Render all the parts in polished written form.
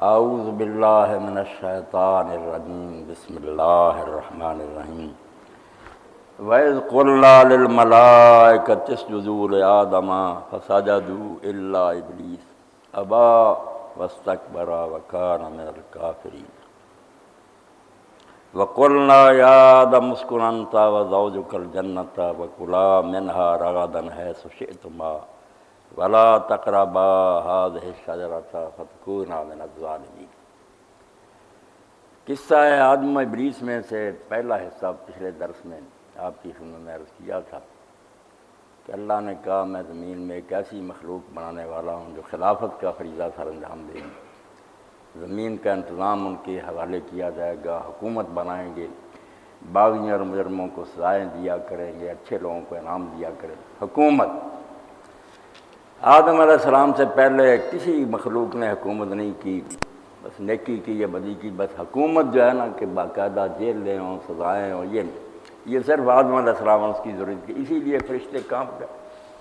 اعوذ باللہ من الشیطان الرجیم بسم اللہ الرحمن الرحیم وَإِذْ قُلْنَا لِلْمَلَائِكَةِ اسْجُدُوا لِآدَمَ فَسَجَدُوا إِلَّا إِبْلِيسَ أَبَىٰ وَاسْتَكْبَرَ وَكَانَ مِنَ الْكَافِرِينَ وَقُلْنَا يَا آدَمُ اسْكُنْ أَنْتَ وَزَوْجُكَ الْجَنَّةَ وَكُلَا مِنْهَا رَغَدًا حَيْثُ شِئْتُمَا وَلَا تَقْرَبَا هَٰذِهِ الشَّجَرَةَ فَتَكُونَا مِنَ الظَّالِمِينَ۔ قصہ آدم و ابلیس میں سے پہلا حصہ پچھلے درس میں آپ کی خدمت میں عرض کیا تھا کہ اللہ نے کہا میں زمین میں ایک ایسی مخلوق بنانے والا ہوں جو خلافت کا فریضہ سر انجام دیں گے، زمین کا انتظام ان کے حوالے کیا جائے گا، حکومت بنائیں گے، باغیوں اور مجرموں کو سزائیں دیا کریں گے، اچھے لوگوں کو انعام دیا کریں گے۔ حکومت آدم علیہ السلام سے پہلے کسی مخلوق نے حکومت نہیں کی، بس نیکی کی یا بدی کی، بس حکومت جو ہے نا کہ باقاعدہ جیلیں ہوں، سزائیں ہوں، یہ صرف آدم علیہ السلام اس کی ضرورت کی۔ اسی لیے فرشتے کانپ گئے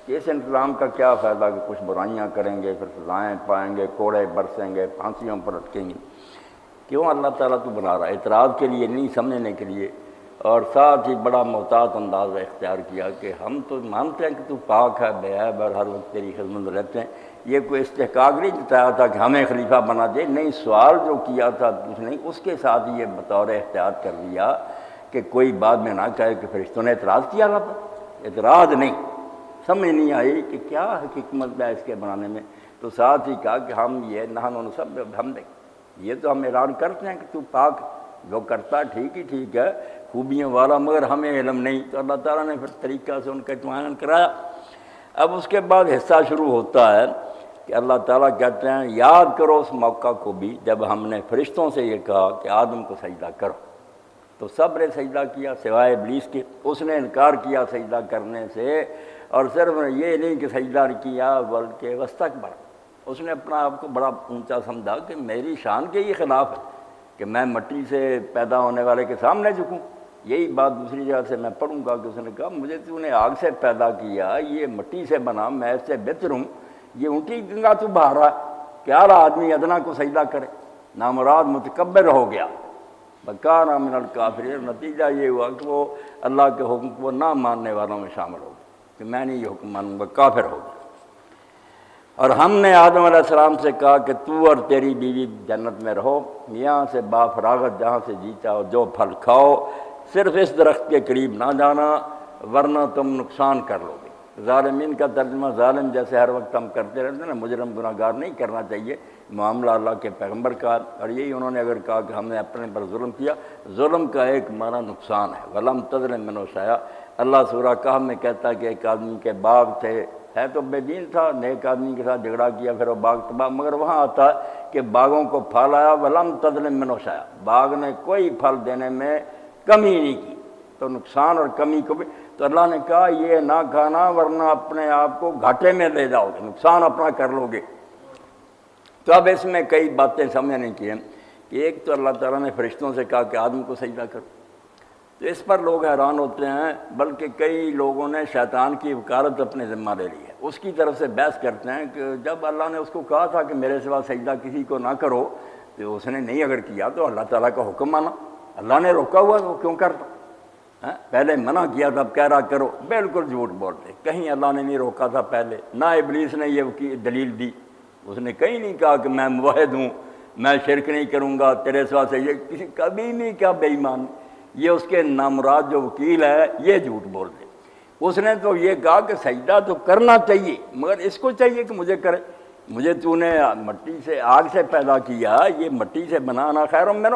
کہ اس انتظام کا کیا فائدہ کہ کچھ برائیاں کریں گے، پھر سزائیں پائیں گے، کوڑے برسیں گے، پھانسیوں پر لٹکیں گے۔ کیوں اللہ تعالیٰ تو بنا رہا ہے؟ اعتراض کے لیے نہیں، سمجھنے کے لیے، اور ساتھ ہی بڑا محتاط انداز اختیار کیا کہ ہم تو مانتے ہیں کہ تو پاک ہے، بے عیب اور ہر وقت تیری خدمت میں رہتے ہیں۔ یہ کوئی استحقاق نہیں جتایا تھا کہ ہمیں خلیفہ بنا دے، نہیں، سوال جو کیا تھا اس نے اس کے ساتھ یہ بطور احتیاط کر دیا کہ کوئی بعد میں نہ کہے کہ فرشتوں نے اعتراض کیا تھا۔ اعتراض نہیں، سمجھ نہیں آئی کہ کیا حکمت ہے اس کے بنانے میں، تو ساتھ ہی کہا کہ ہم یہ نحن نسبح بحمدک، یہ تو ہم اعلان کرتے ہیں کہ تو پاک، جو کرتا ٹھیک ہی ٹھیک ہے، خوبیوں والا، مگر ہمیں علم نہیں۔ تو اللہ تعالیٰ نے پھر طریقہ سے ان کا اطمینان کرایا۔ اب اس کے بعد حصہ شروع ہوتا ہے کہ اللہ تعالیٰ کہتے ہیں یاد کرو اس موقع کو بھی جب ہم نے فرشتوں سے یہ کہا کہ آدم کو سجدہ کرو، تو سب نے سجدہ کیا سوائے ابلیس کے۔ اس نے انکار کیا سجدہ کرنے سے، اور صرف یہ نہیں کہ سجدہ کیا بلکہ واستکبر، اس نے اپنا آپ کو بڑا اونچا سمجھا کہ میری شان کے یہ خلاف ہے کہ میں مٹی سے پیدا ہونے والے کے سامنے جھکوں۔ یہی بات دوسری جگہ سے میں پڑھوں گا کہ اس نے کہا مجھے تو نے آگ سے پیدا کیا، یہ مٹی سے بنا، میں اس سے بہتر ہوں، یہ اونٹی گنگا تو بہا رہا ہے، کیا رہا آدمی ادنا کو سجدہ کرے؟ نامراد متکبر ہو گیا، وَكَانَ مِنَ الْكَافِرِينَ۔ نتیجہ یہ ہوا کہ وہ اللہ کے حکم کو نہ ماننے والوں میں شامل ہو گیا کہ میں نہیں یہ حکم مانوں گا، کافر ہو گیا۔ اور ہم نے آدم علیہ السلام سے کہا کہ تو اور تیری بیوی جنت میں رہو، یہاں سے بافراغت جہاں سے جی چاہو جو پھل کھاؤ، صرف اس درخت کے قریب نہ جانا ورنہ تم نقصان کر لو گے۔ ظالمین کا ترجمہ ظالم جیسے ہر وقت ہم کرتے رہتے ہیں نا، مجرم گناہ گار نہیں کرنا چاہیے، معاملہ اللہ کے پیغمبر کا، اور یہی انہوں نے اگر کہا کہ ہم نے اپنے پر ظلم کیا، ظلم کا ایک معنی نقصان ہے۔ وَلَمْ تَظْلِم مِنْهُ شَيْئًا، اللہ سورہ کہف میں کہتا ہے کہ ایک آدمی کے باغ تھے، ہے تو بے دین تھا، نیک آدمی کے ساتھ جھگڑا کیا، پھر وہ باغ تباہ، مگر وہاں آتا ہے کہ باغوں کو پھل آیا، وَلَمْ تَظْلِم مِنْهُ شَيْئًا، باغ نے کوئی پھل دینے میں کمی نہیں کی، تو نقصان اور کمی کو بھی تو اللہ نے کہا یہ نہ کھانا ورنہ اپنے آپ کو گھاٹے میں لے جاؤ گے، نقصان اپنا کر لو گے۔ تو اب اس میں کئی باتیں سمجھنے کی ہیں کہ ایک تو اللہ تعالیٰ نے فرشتوں سے کہا کہ آدم کو سجدہ کرو، تو اس پر لوگ حیران ہوتے ہیں، بلکہ کئی لوگوں نے شیطان کی وکالت اپنے ذمہ لے لی ہے، اس کی طرف سے بحث کرتے ہیں کہ جب اللہ نے اس کو کہا تھا کہ میرے سوا سجدہ کسی کو نہ کرو، تو اس نے نہیں اگر کیا تو اللہ تعالیٰ کا حکم مانا، اللہ نے روکا ہوا تو وہ کیوں کرتا؟ پہلے منع کیا تھا، اب کہہ رہا کرو، بالکل جھوٹ بولتے، کہیں اللہ نے نہیں روکا تھا پہلے، نہ ابلیس نے یہ دلیل دی، اس نے کہیں نہیں کہا کہ میں موحد ہوں، میں شرک نہیں کروں گا، تیرے سوا سے یہ کسی کبھی نہیں کیا بے ایمان، یہ اس کے نامراد جو وکیل ہے یہ جھوٹ بول دے۔ اس نے تو یہ کہا کہ سجدہ تو کرنا چاہیے، مگر اس کو چاہیے کہ مجھے کرے، مجھے تو نے مٹی سے آگ سے پیدا کیا، یہ مٹی سے بنانا خیر منہ،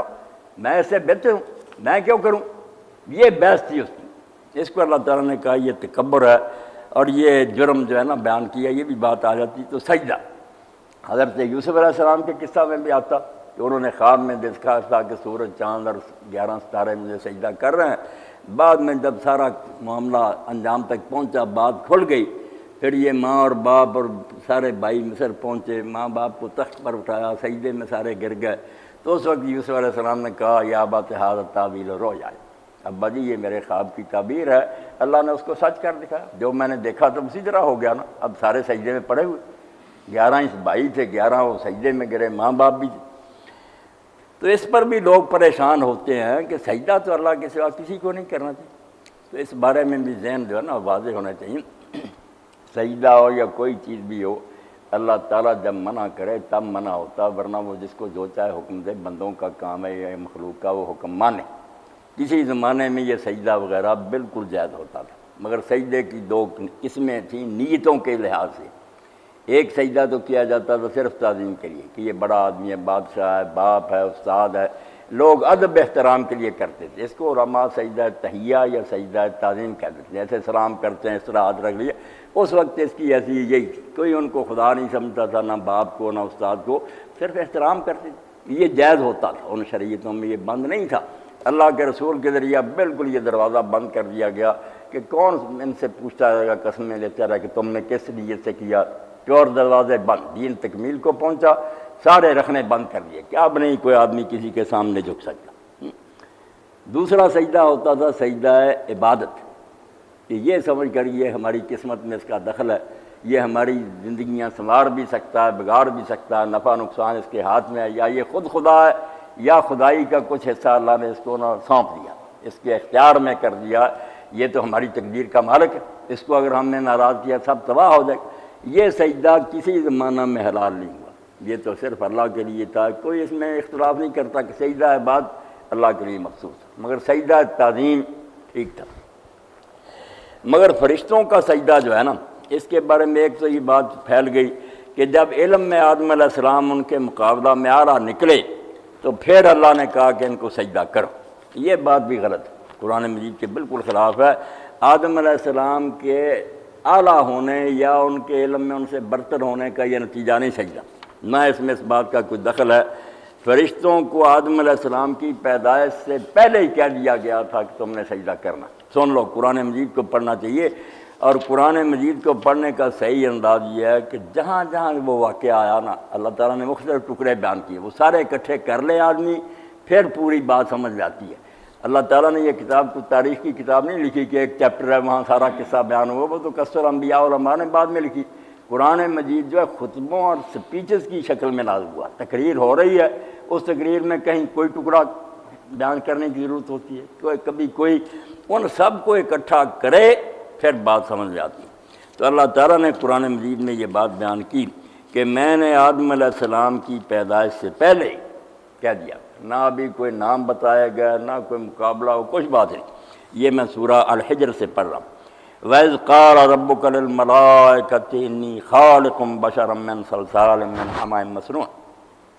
میں اس سے بہتر ہوں، میں کیوں کروں؟ یہ بحث تھی اس کی۔ اس کو اللہ تعالیٰ نے کہا یہ تکبر ہے، اور یہ جرم جو ہے نا بیان کیا، یہ بھی بات آ جاتی۔ تو سجدہ حضرت یوسف علیہ السلام کے قصہ میں بھی آتا کہ انہوں نے خواب میں دیکھا تھا کہ سورج، چاند اور 11 ستارے مجھے سجدہ کر رہے ہیں۔ بعد میں جب سارا معاملہ انجام تک پہنچا، بات کھل گئی، پھر یہ ماں اور باپ اور سارے بھائی مصر پہنچے، ماں باپ کو تخت پر اٹھایا، سجدے میں سارے گر گئے۔ تو اس وقت یوسف علیہ السلام نے کہا یا ابت ھذا تاویل رؤیا، ابا جی یہ میرے خواب کی تعبیر ہے، اللہ نے اس کو سچ کر دکھایا، جو میں نے دیکھا تو اسی طرح ہو گیا نا۔ اب سارے سجدے میں پڑے ہوئے، 11 بھائی تھے، 11 وہ سجدے میں گرے، ماں باپ بھی تھے۔ تو اس پر بھی لوگ پریشان ہوتے ہیں کہ سجدہ تو اللہ کے سوا کسی کو نہیں کرنا چاہیے. تو اس بارے میں بھی ذہن جو ہے نا واضح ہونا چاہیے. سجدہ ہو یا کوئی چیز بھی ہو، اللہ تعالیٰ جب منع کرے تب منع ہوتا، ورنہ وہ جس کو جو چاہے حکم دے. بندوں کا کام ہے یا مخلوق کا وہ حکم مانے. کسی زمانے میں یہ سجدہ وغیرہ بالکل جائز ہوتا تھا، مگر سجدے کی دو قسمیں تھیں نیتوں کے لحاظ سے. ایک سجدہ تو کیا جاتا تھا صرف تعظیم کے لیے کہ یہ بڑا آدمی ہے، بادشاہ ہے، باپ ہے، استاد ہے، لوگ ادب احترام کے لیے کرتے تھے. اس کو علماء سجدہ تحیہ یا سجدہ تعظیم کہتے تھے. جیسے سلام کرتے ہیں اس طرح ہاتھ رکھ لیے، اس وقت اس کی ایسی یہی تھی. کوئی ان کو خدا نہیں سمجھتا تھا، نہ باپ کو نہ استاد کو، صرف احترام کرتے تھے. یہ جائز ہوتا تھا، ان شریعتوں میں یہ بند نہیں تھا. اللہ کے رسول کے ذریعہ بالکل یہ دروازہ بند کر دیا گیا کہ کون ان سے پوچھتا رہے گا، قسمیں لیتا رہا کہ تم نے کس نیت سے کیا. چور دروازے بند، دین تکمیل کو پہنچا، سارے رکھنے بند کر دیے کہ اب نہیں کوئی آدمی کسی کے سامنے جھک سکتا. دوسرا سجدہ ہوتا تھا سجدہ عبادت، کہ یہ سمجھ کر یہ ہماری قسمت میں اس کا دخل ہے، یہ ہماری زندگیاں سنوار بھی سکتا ہے، بگاڑ بھی سکتا ہے، نفع نقصان اس کے ہاتھ میں ہے، یا یہ خود خدا ہے یا خدائی کا کچھ حصہ اللہ نے اس کو نہ سونپ دیا، اس کے اختیار میں کر دیا. یہ تو ہماری تقدیر کا مالک ہے، اس کو اگر ہم نے ناراض کیا سب تباہ ہو جائے. یہ سجدہ کسی زمانہ میں حلال نہیں ہوا، یہ تو صرف اللہ کے لیے تھا. کوئی اس میں اختلاف نہیں کرتا کہ سجدہ عبادت اللہ کے لیے مخصوص ہے، مگر سجدہ تعظیم ٹھیک تھا. مگر فرشتوں کا سجدہ جو ہے نا، اس کے بارے میں ایک تو یہ بات پھیل گئی کہ جب علم میں آدم علیہ السلام ان کے مقابلہ میں اعلیٰ نکلے تو پھر اللہ نے کہا کہ ان کو سجدہ کرو. یہ بات بھی غلط ہے، قرآن مجید کے بالکل خلاف ہے. آدم علیہ السلام کے اعلیٰ ہونے یا ان کے علم میں ان سے برتر ہونے کا یہ نتیجہ نہیں سجدہ، نہ اس میں اس بات کا کوئی دخل ہے. فرشتوں کو آدم علیہ السلام کی پیدائش سے پہلے ہی کہہ دیا گیا تھا کہ تم نے سجدہ کرنا. سن لو، قرآن مجید کو پڑھنا چاہیے، اور قرآن مجید کو پڑھنے کا صحیح انداز یہ ہے کہ جہاں جہاں وہ واقعہ آیا نا، اللہ تعالیٰ نے مختلف ٹکڑے بیان کیے، وہ سارے اکٹھے کر لے آدمی، پھر پوری بات سمجھ جاتی ہے. اللہ تعالیٰ نے یہ کتاب کو تاریخ کی کتاب نہیں لکھی کہ ایک چیپٹر ہے وہاں سارا قصہ بیان ہوا، وہ تو قصص انبیاء علماء نے بعد میں لکھی. قرآن مجید جو ہے خطبوں اور سپیچز کی شکل میں نازل ہوا، تقریر ہو رہی ہے، اس تقریر میں کہیں کوئی ٹکڑا بیان کرنے کی ضرورت ہوتی ہے، کبھی کوئی، ان سب کو اکٹھا کرے پھر بات سمجھ جاتی ہے. تو اللہ تعالیٰ نے قرآن مجید میں یہ بات بیان کی کہ میں نے آدم علیہ السلام کی پیدائش سے پہلے کہہ دیا، نہ ابھی کوئی نام بتایا گیا، نہ کوئی مقابلہ ہو، کچھ بات نہیں. یہ میں سورہ الحجر سے پڑھ رہا ہوں. وَإِذْ قَالَ رَبُّكَ لِلْمَلَائِكَةِ إِنِّي خَالِقٌ بَشَرًا مِّن صَلْصَالٍ مِّنْ حَمَإٍ مَّسْنُونٍ.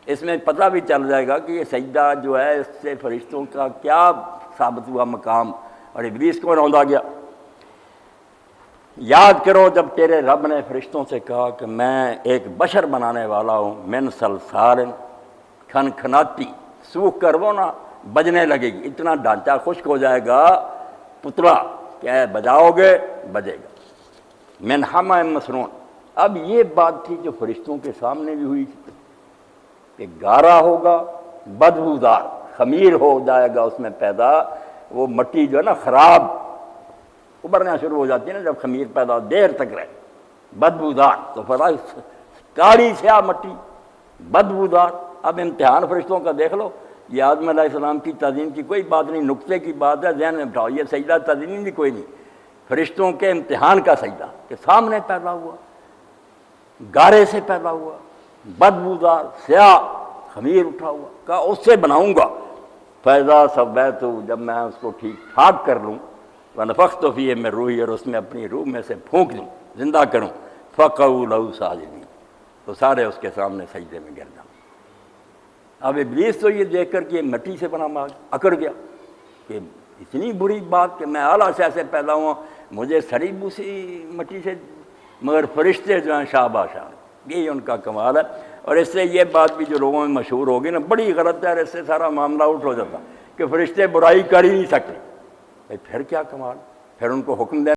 اس میں پتہ بھی چل جائے گا کہ یہ سجدہ جو ہے اس سے فرشتوں کا کیا ثابت ہوا مقام، اور ابلیس کو روندا گیا. یاد کرو جب تیرے رب نے فرشتوں سے کہا کہ میں ایک بشر بنانے والا ہوں، من صلصال، کھنکھناتی، سوکھ کر وہ نہ بجنے لگے گی، اتنا ڈھانچہ خشک ہو جائے گا پتلا کہ بجاؤ گے بجے گا. من حمأ مسنون. اب یہ بات تھی جو فرشتوں کے سامنے بھی ہوئی تھی کہ گارا ہوگا، بدبودار، خمیر ہو جائے گا اس میں پیدا، وہ مٹی جو ہے نا خراب ابھرنا شروع ہو جاتی ہے نا جب خمیر پیدا دیر تک رہے، بدبودار. تو فرمایا کالی سیاہ مٹی، بدبودار. اب امتحان فرشتوں کا دیکھ لو. یہ آدم علیہ السلام کی تعظیم کی کوئی بات نہیں، نقطے کی بات ہے، ذہن میں بٹھاؤ. یہ سجدہ تعظیم بھی کوئی نہیں، فرشتوں کے امتحان کا سجدہ کہ سامنے پیدا ہوا، گارے سے پیدا ہوا، بدبودار، سیاہ، خمیر اٹھا ہوا، کہا اس سے بناؤں گا. فَإِذَا سَوَّيْتُهُ، جب میں اس کو ٹھیک ٹھاک کر لوں، وَنَفَخْتُ فِيهِ مِن رُوحِي، اور اس میں اپنی روح میں سے پھونک دوں، زندہ کروں، فَقَعُوا لَهُ سَاجِدِينَ، تو سارے اس کے سامنے سجدے میں گر جاؤں. اب ابلیس تو یہ دیکھ کر کہ مٹی سے بنا ماغ اکڑ گیا کہ اتنی بری بات کہ میں اعلیٰ سے ایسے پیدا ہوا، مجھے سڑی بوسی مٹی سے، مگر فرشتے جو ہیں شاباش ہیں، یہی ان کا کمال ہے. اور اس سے یہ بات بھی جو لوگوں میں مشہور ہوگی نا، بڑی غلط ہے، اور اس سے سارا معاملہ اٹھ ہو جاتا کہ فرشتے برائی کر ہی نہیں سکتے. پھر کیا کمال، پھر ان کو حکم دے